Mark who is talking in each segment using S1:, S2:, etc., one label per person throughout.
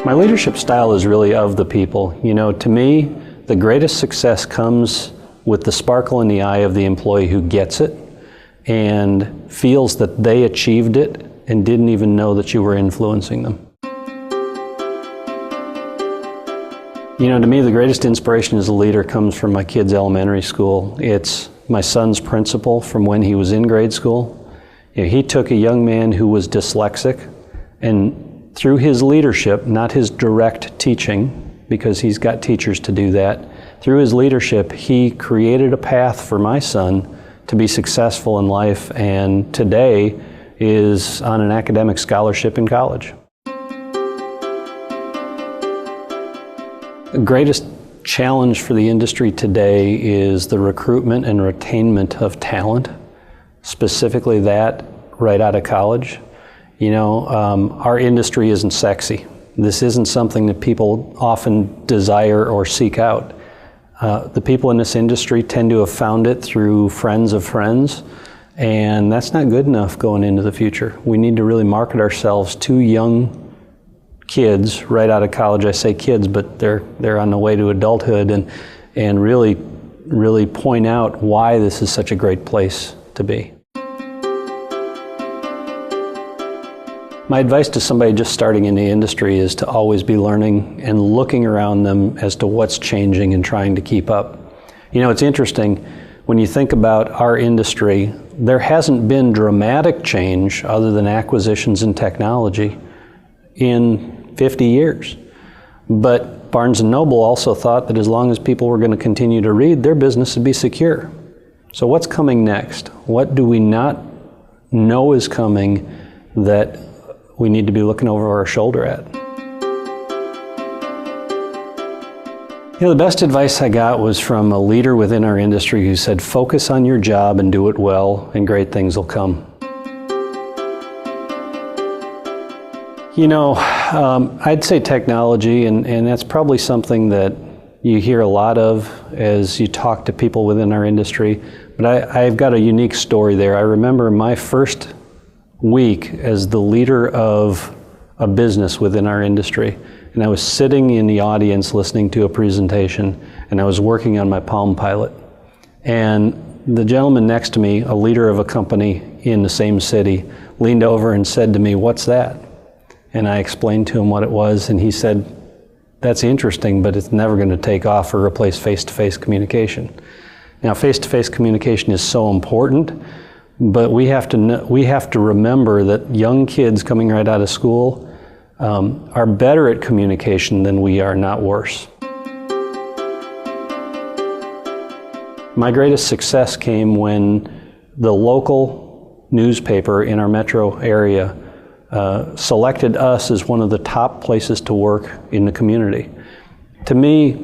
S1: My leadership style is really of the people. You know, to me, the greatest success comes with the sparkle in the eye of the employee who gets it and feels that they achieved it and didn't even know that you were influencing them. You know, to me, the greatest inspiration as a leader comes from my kids' elementary school. It's my son's principal from when he was in grade school. You know, he took a young man who was dyslexic, and through his leadership, not his direct teaching, because he's got teachers to do that, through his leadership, he created a path for my son to be successful in life, and today is on an academic scholarship in college. The greatest challenge for the industry today is the recruitment and retainment of talent, specifically that right out of college. You know, our industry isn't sexy. This isn't something that people often desire or seek out. The people in this industry tend to have found it through friends of friends, and that's not good enough going into the future. We need to really market ourselves to young kids right out of college. I say kids, but they're on the way to adulthood, and really point out why this is such a great place to be. My advice to somebody just starting in the industry is to always be learning and looking around them as to what's changing and trying to keep up. You know, it's interesting, when you think about our industry, there hasn't been dramatic change other than acquisitions and technology in 50 years. But Barnes & Noble also thought that as long as people were going to continue to read, their business would be secure. So what's coming next? What do we not know is coming that we need to be looking over our shoulder at? You know, the best advice I got was from a leader within our industry who said, focus on your job and do it well, and great things will come. You know, I'd say technology, and that's probably something that you hear a lot of as you talk to people within our industry, but I've got a unique story there. I remember my first week as the leader of a business within our industry, and I was sitting in the audience listening to a presentation, and I was working on my Palm Pilot. And the gentleman next to me, a leader of a company in the same city, leaned over and said to me, "What's that?" And I explained to him what it was, and he said, "That's interesting, but it's never going to take off or replace face-to-face communication." Now, face-to-face communication is so important, but we have to remember that young kids coming right out of school are better at communication than we are, not worse. My greatest success came when the local newspaper in our metro area selected us as one of the top places to work in the community. To me,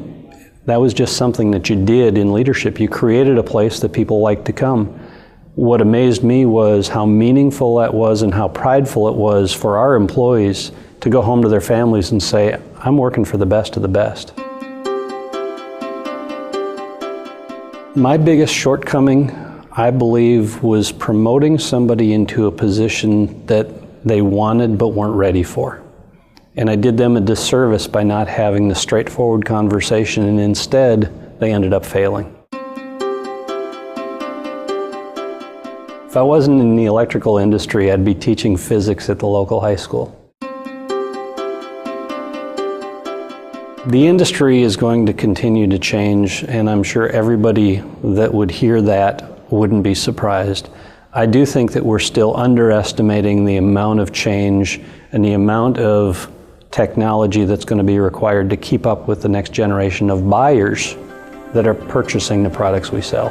S1: that was just something that you did in leadership. You created a place that people liked to come. What amazed me was how meaningful that was and how prideful it was for our employees to go home to their families and say, I'm working for the best of the best. My biggest shortcoming, I believe, was promoting somebody into a position that they wanted but weren't ready for. And I did them a disservice by not having the straightforward conversation, and instead they ended up failing. If I wasn't in the electrical industry, I'd be teaching physics at the local high school. The industry is going to continue to change, and I'm sure everybody that would hear that wouldn't be surprised. I do think that we're still underestimating the amount of change and the amount of technology that's going to be required to keep up with the next generation of buyers that are purchasing the products we sell.